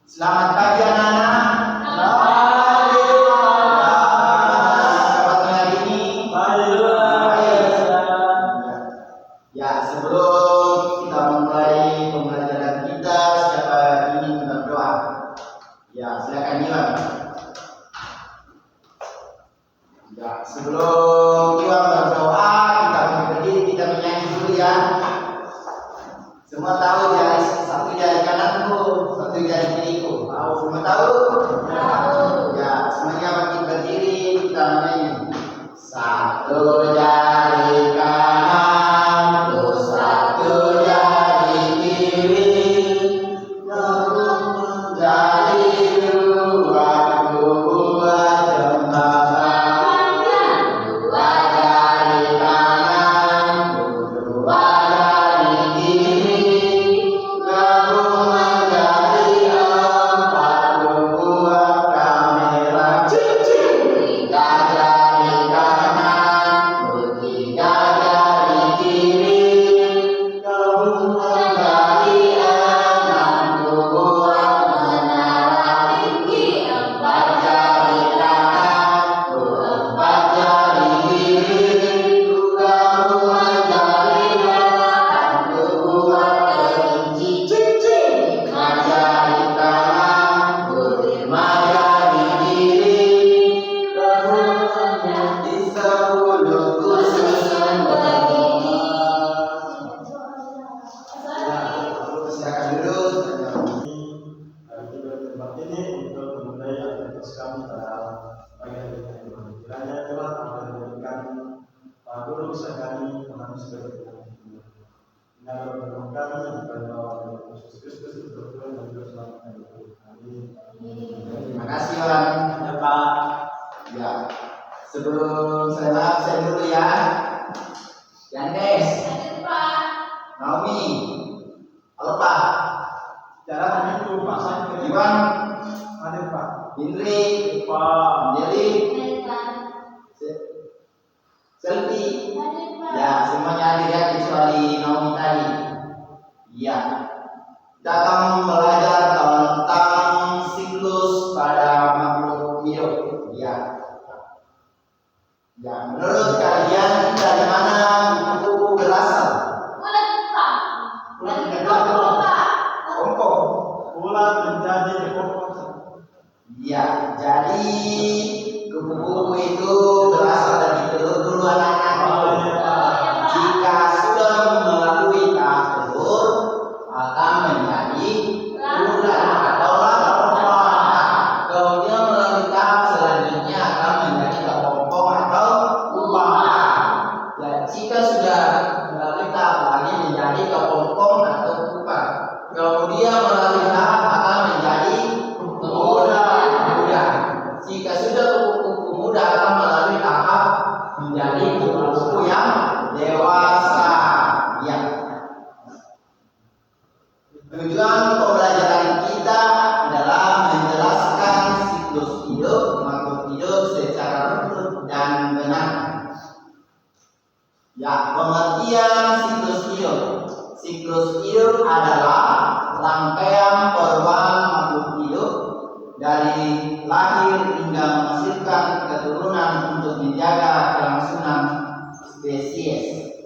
Selamat pagi anak-anak. Ya, sebelum kita mulai pembelajaran kita, siapa ingin berdoa? Ya, silakan Iwan. Ya, sebelum Iwan berdoa, kita berdiri, kita menyanyi dulu ya. Semua tahu jari satu jari kananku, satu jari kiriku. Tahu semua tahu? Tahu. Ya, semuanya makin berdiri, kita menyanyi. Satu jari kanan, satu jari kiri, jari dua, dua jembatan, dua jari kanan, dua jari kiri, gabung menjadi empat, dua kamera, tiga jari kanan, tiga jari kiri, gabung menjadi enam, dua menara tinggi, empat jari kanan, empat jari kiri, gabung menjadi delapan, dua kelinci, lima jari kanan, lima jari kiri, gabung menjadi 10 susun begini. Silakan duduk. Kita bertempat ini untuk memulai aktivitas kami pada pagi hari ini. Kiranya Tuhan akan memberikan Pak Guru bisa kami memahami sebagai Tuhan. Inilah berdoa kami dan bahwa Yesus Kristus untuk Tuhan dan Juru Selamat kami. Amin. Terima kasih Wan. Ya Pak. Ya. Sebelum saya absen dulu ya. Yandes, Naomi, halo Pak. Jalan itu Pak saya Iwan, ada Pak. Indri, Pak. Jeli, Selvi. Ya, semuanya hadir ya kecuali Naomi tadi. Iya. Kita akan belajar tentang siklus pada makhluk hidup. Ya. Ya, menurut kalian dari mana kupu-kupu berasal? Kelompok. Ular menjadi kelompok. Ya, jadi kupu-kupu itu berasal dari telur dulu anak-anak. Jika sudah melalui tahap telur, akan menjadi ular atau larva. Kemudian melalui tahap selanjutnya akan menjadi kepompong atau pupa. Ya, jika sudah melalui tahap lagi menjadi kepompong atau pupa. Kemudian melalui tahap akan menjadi muda. Jika sudah kupu-kupu muda akan melalui tahap menjadi kupu-kupu yang dewasa. Ya. Tujuan pembelajaran kita adalah menjelaskan siklus hidup makhluk hidup secara runut dan benar. Ya, pengertian siklus hidup. Siklus hidup adalah rangkaian perubahan makhluk hidup dari lahir hingga menghasilkan keturunan untuk menjaga kelangsungan spesies.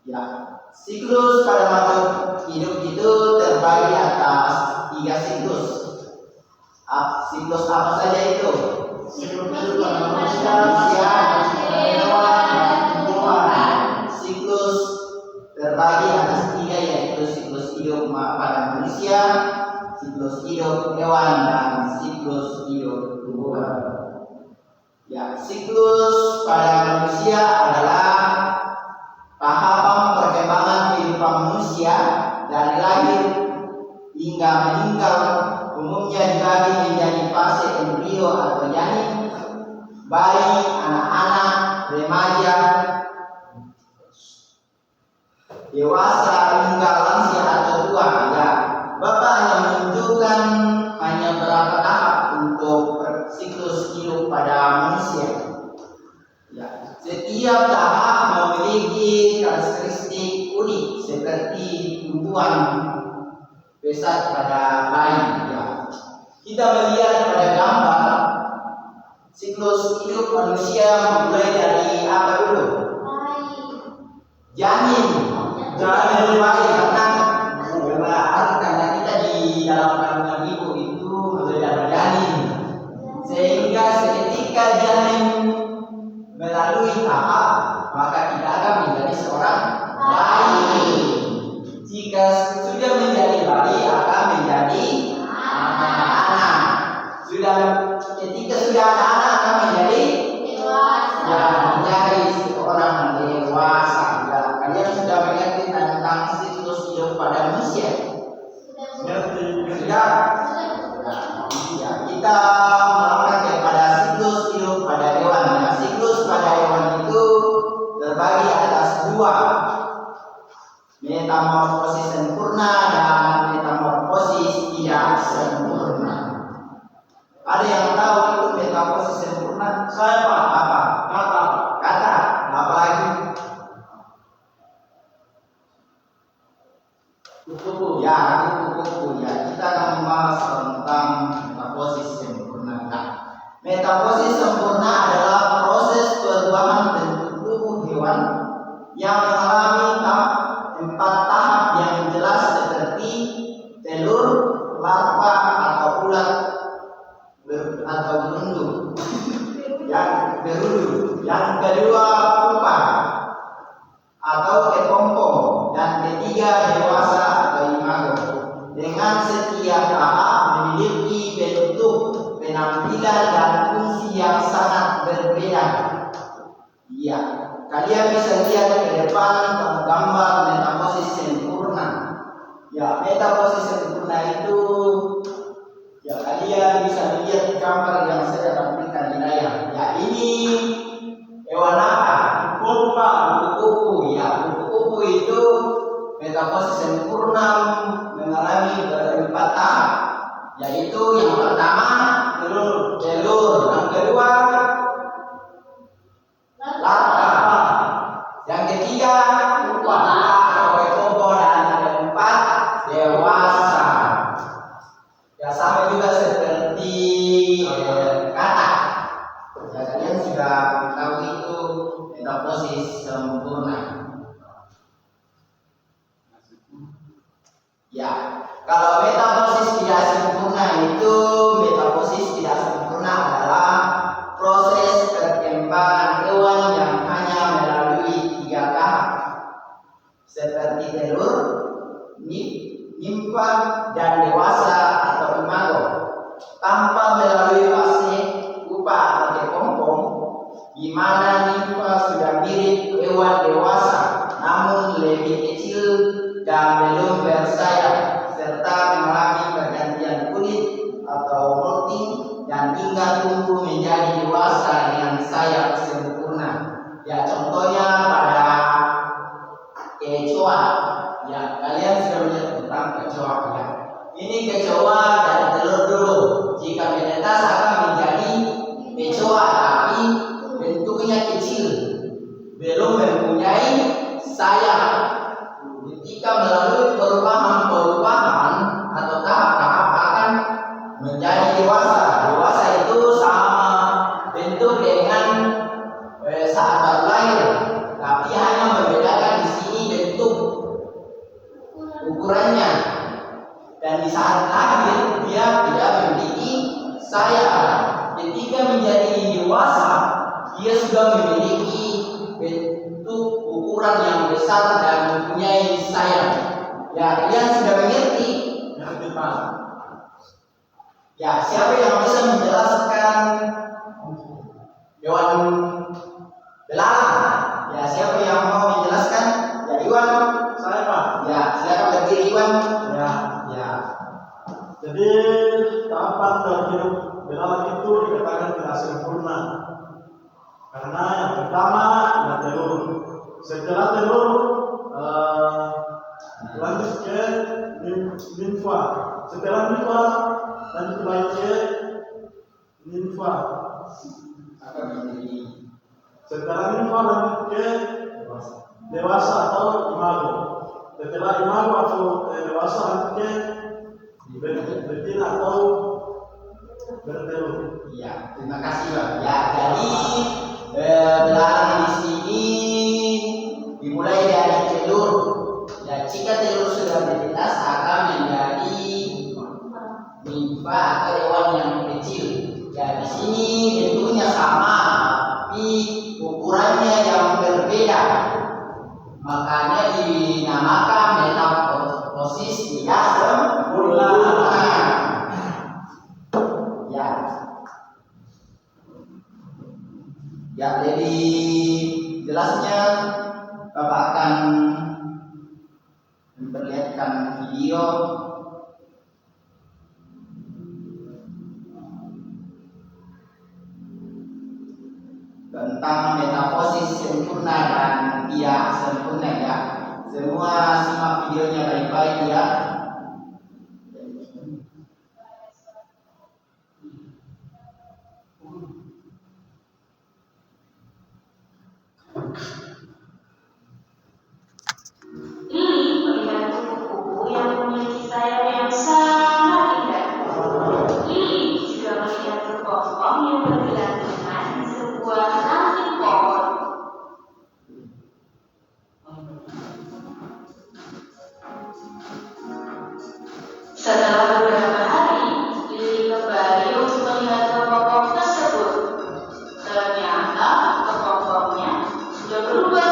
Ya, siklus pada makhluk hidup itu terbagi atas 3 siklus. Siklus apa saja itu? Siklus hidup pada manusia, hewan, dan tumbuhan. Siklus terbagi atas 3 yaitu siklus hidup pada manusia, siklus hidup hewan, dan siklus hidup tumbuhan. Ya, siklus pada manusia adalah tahapan perkembangan kehidupan manusia dari lahir hingga meninggal, umumnya dibagi menjadi fase embrio atau janin, bayi, anak-anak, remaja, dewasa hingga lansia atau tua. Ya, Bapak hanya menunjukkan hanya berapa tahap untuk siklus hidup pada manusia. Ya, setiap tahap memiliki karakteristik unik seperti tumbuhan besar pada bayi. Ya. Kita melihat pada gambar siklus hidup manusia mulai dari apa dulu? Janin bayi karena kita di dalam kandungan ibu itu mulai dari janin, sehingga seketika janin melalui tahap maka kita akan menjadi seorang bayi. Jika sudah menjadi bayi akan menjadi anak-anak. Ketika sudah anak-anak akan menjadi dewasa. Ya, menjadi seorang dewasa. Ya, kalian sudah mengerti tentang siklus hidup pada manusia? Sudah. Ya, kita melakukan kepada siklus hidup pada hewan. Ya, siklus pada hewan itu terbagi atas dua, metamorfosis sempurna dan metamorfosis tidak sempurna. Ada yang tahu itu metamorfosis sempurna? Saya Pak. Apa? Kata. Apa lagi? Kupu-kupu. Ya, kupu-kupu. Ya, kita akan membahas tentang metamorfosis sempurna. Nah, metamorfosis sempurna adalah proses perubahan bentuk tubuh hewan yang mengalami empat tahap yang jelas seperti telur, larva atau ulat atau berundu. Yang kedua pupa atau kepompong, dan ketiga dewasa atau imago. Dengan setiap tahap memiliki bentuk, penampilan dan fungsi yang sangat berbeda. Ya, kalian bisa lihat ke depan gambar metamorfosis sempurna. Ya, metamorfosis sempurna itu ya kalian bisa lihat gambar yang saya tampilkan di layar. Ya, ini hewan apa? Kupu-kupu. Ya, kupu-kupu itu metamorfosis sempurna mengalami berempat tahap. Yaitu yang pertama telur, yang kedua larva, yang ketiga pupa atau kepompong, dan yang keempat dewasa. Ya, sama juga seperti kata. Ya, kalian sudah tahu itu metamorfosis sempurna. Ya, kalau metamorfosis tidak sempurna itu, metamorfosis tidak sempurna adalah proses perkembangan hewan yang hanya melalui 3 tahap seperti telur, nimfa, dan dewasa atau imago, tanpa melalui fase pupa atau kepompong, di mana nimfa sudah mirip hewan dewasa namun lebih kecil dan belum bersayap, serta mengalami pergantian kulit atau molting dan hingga tumbuh menjadi dewasa dengan sayap sempurna. Ya, contohnya pada kecoa. Ya, kalian sudah melihat tentang kecoa. Ya, ini kecoa dari telur dulu. Jika menetas akan menjadi kecoa, tapi bentuknya kecil, belum mempunyai sayap. Ketika melalui perubahan atau tahap-tahap akan menjadi dewasa. Dewasa itu sama bentuk dengan saat baru lahir, tapi hanya membedakan di sini bentuk ukurannya, dan di saat lahir dia tidak memiliki sayap. Ketika menjadi dewasa, dia sudah memiliki bentuk ukuran yang besar dan mempunyai sayap. Ya, kalian sudah mengerti? Ya, siapa yang bisa menjelaskan hewan belalang? Ya, siapa yang mau menjelaskan? Ya, Iwan. Saya Pak. Ya, silakan berdiri Iwan. Ya. Jadi tahapan dalam hidup belalang itu dikatakan tidak sempurna. Karena yang pertama adalah telur. Setelah telur lanjut ke nimfa. Setelah nimfa lanjut lagi ke nimfa. Setelah nimfa lanjut ke dewasa atau imago. Setelah imago atau dewasa lanjut ke Betina atau bertelur. Ya, terima kasih Bang. Ya, jadi belalang di sini dimulai dari telur. Ya, jika telur sudah menetas akan menjadi nimfa atau hewan yang kecil. Ya, di sini bentuknya sama, tapi ukurannya yang berbeda. Makanya dinamakan metamorfosis tidak sempurna. Ya. Ya, jadi jelasnya Bapak akan memperlihatkan video tentang metamorfosis sempurna dan tidak sempurna ya. Semua simak videonya baik-baik ya. Lili melihat kupu-kupu yang memiliki sayap yang sangat indah. Lili juga melihat kepompong yang bergelantungan di sebuah ranting pohon. Setelah beberapa hari, Lili kembali untuk melihat kepompong tersebut. Ternyata kepompongnya sudah berubah.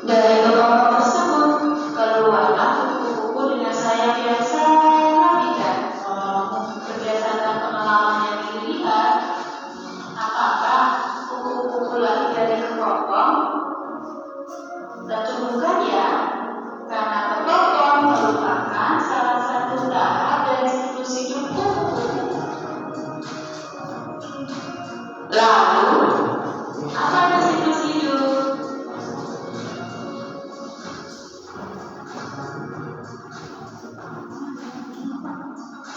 Dari kelompok tersebut keluarlah kupu-kupu dengan sayap yang sangat indah. Berdasarkan pengalaman yang dilihat, apakah kupu-kupu lahir dari kepompong? Tentu bukan ya, karena kepompong merupakan salah satu tahap dari siklus hidup kupu-kupu. Lalu, apa itu siklus hidup?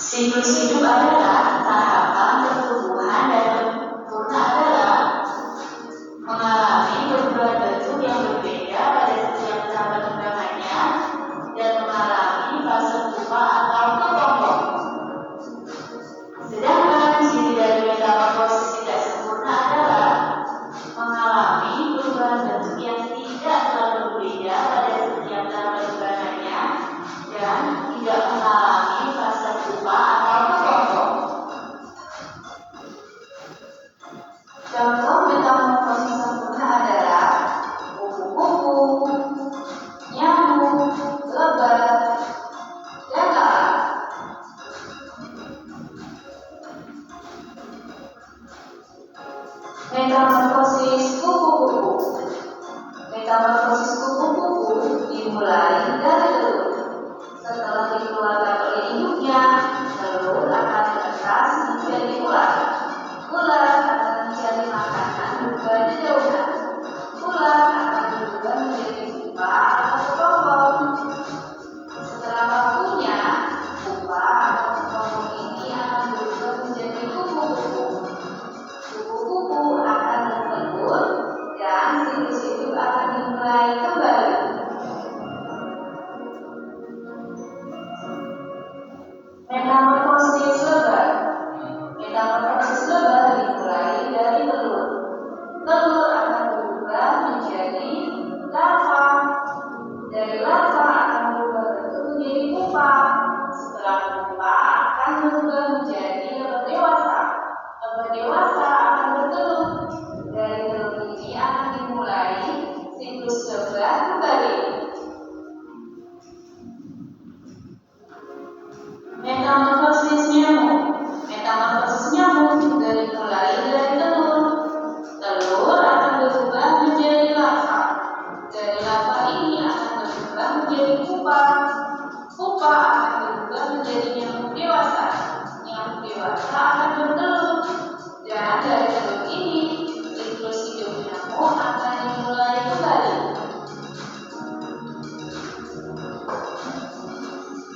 Siklus hidup adalah tahapan pertumbuhan dan sempurna adalah mengalami perubahan bentuk yang berbeda pada setiap tahap perkembangannya dan mengalami fase pupa atau kepompong. Sedangkan ciri dari metamorfosis tidak sempurna adalah mengalami perubahan bentuk yang tidak terlalu berbeda pada setiap tahap perkembangannya dan tidak mengalami fase pupa atau kepompong. Contoh metamorfosis sempurna adalah kupu-kupu, nyamuk, lebah, dan lalat. Metamorfosis kupu-kupu. Metamorfosis kupu-kupu dimulai dari telur. Setelah dikeluarkan oleh induknya, telur akan menetas menjadi ular. Ular akan mencari makanan berbagai jauhan. Ular akan berubah menjadi pupa atau kepompong. Setelah waktunya, pupa atau kepompong ini akan berubah menjadi kupu-kupu. Kupu-kupu akan bertelur dan siklus hidup akan dimulai kembali. Metamorfosis lebah. Metamorfosis lebah dimulai dari telur. Telur akan berubah menjadi larva. Dari larva akan berubah bentuk menjadi pupa. Setelah pupa akan berubah menjadi lebah dewasa. Lebah dewasa akan bertelur. Dari telur ini akan dimulai siklus lebah kembali. Metamorfosis nyamuk. Metamorfosis nyamuk juga dimulai dari telur. Telur akan berubah menjadi larva. Dari larva ini akan berubah menjadi pupa. Pupa akan berubah menjadi nyamuk dewasa. Nyamuk dewasa akan bertelur. Dan dari telur ini, siklus hidup nyamuk akan dimulai kembali.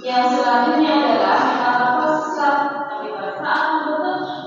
Yang selanjutnya adalah metamorfosis saat dewasa akan bertelur.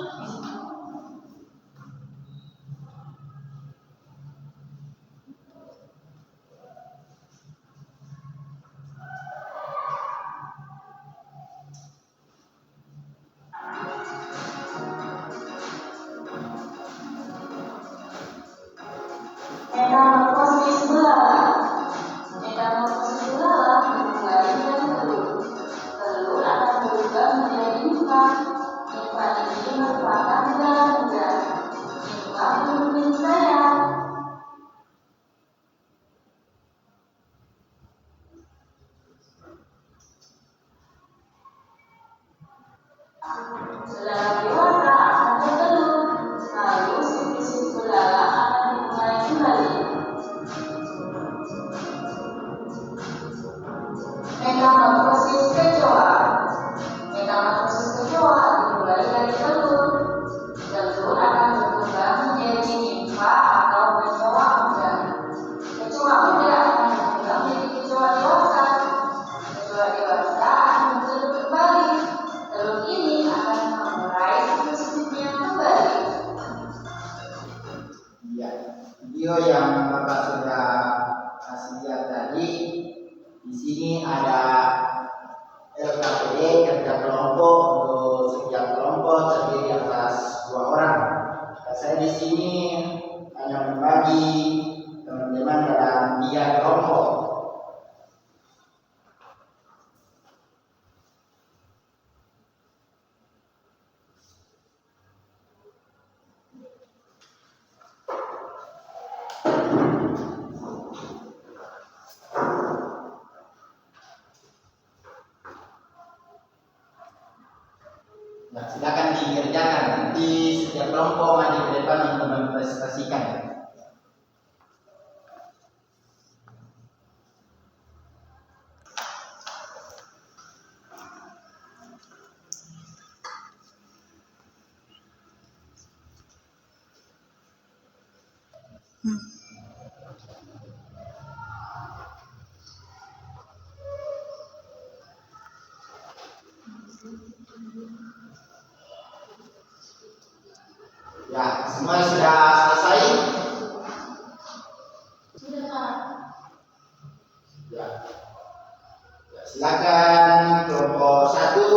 Ya, silakan dikerjakan. Nanti setiap kelompok maju ke depan untuk mempresentasikan. Ya, semua sudah selesai? Sudah, Pak. Ya. Ya, silakan kelompok 1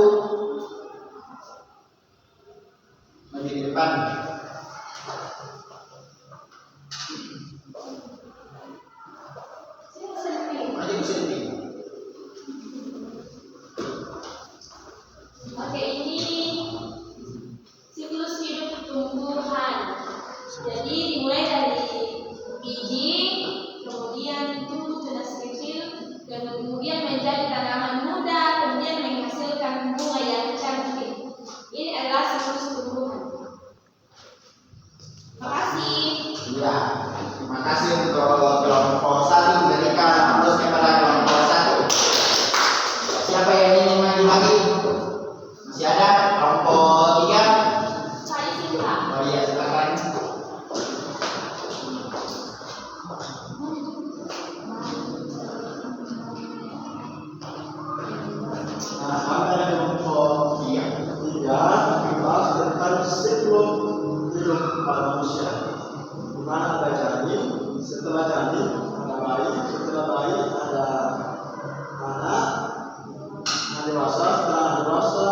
maju di depan. Maju ke sini. Oke, ini siklus hidup tumbuhan. Jadi dimulai dari biji, kemudian tumbuh tunas kecil, dan kemudian menjadi tanaman muda, kemudian menghasilkan bunga yang cantik. Ini adalah siklus tumbuhan. Makasih. Ya, terima kasih untuk kelompok 1. Berikan aplaus kepada kelompok 1. Siapa yang ingin maju lagi? Masih ada kelompok 3? Saya suka. Oh iya, silakan. Nah, pada kelompok 3 dibahas tentang siklus hidup manusia. Di mana ada janin, setelah janin ada bayi, setelah bayi ada anak dewasa, setelah dewasa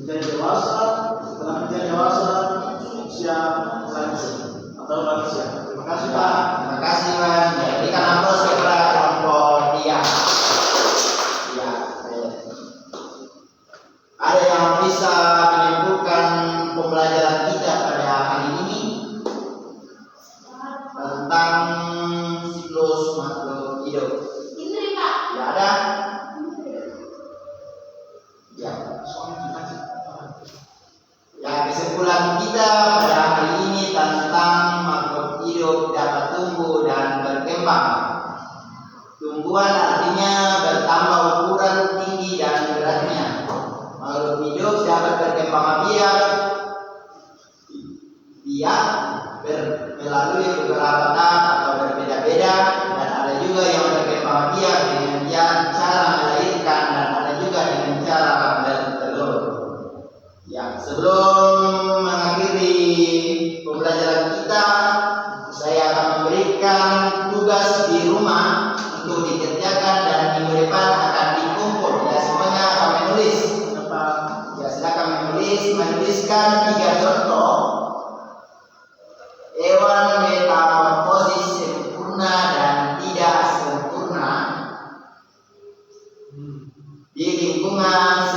menjadi dewasa, setelah menjadi dewasa usia lanjut atau lansia. Terima kasih Pak. Terima kasih Mas. Ya, berikan aplaus kepada kelompok 3. Ya, ada yang bisa menyimpulkan pembelajaran kita pada hari ini tentang siklus makhluk hidup? Ini Pak. Ya ada? Ya. Ya, kesimpulan kita pada hari ini tentang makhluk hidup dapat tumbuh dan berkembang. Tumbuhan artinya bertambah ukuran, tinggi dan beratnya. Makhluk hidup dapat berkembang biak melalui beberapa tahap atau berbeda-beda, dan ada juga yang berkembang biak dengan cara melahirkan, dan ada juga dengan cara bertelur. Ya, sebelum mengakhiri pembelajaran kita, saya akan memberikan tugas di rumah untuk dikerjakan dan minggu depan akan dikumpul. Ya, semuanya akan menulis. Ya, silakan menuliskan 3 contoh hewan metamorfosis sempurna dan tidak sempurna di lingkungan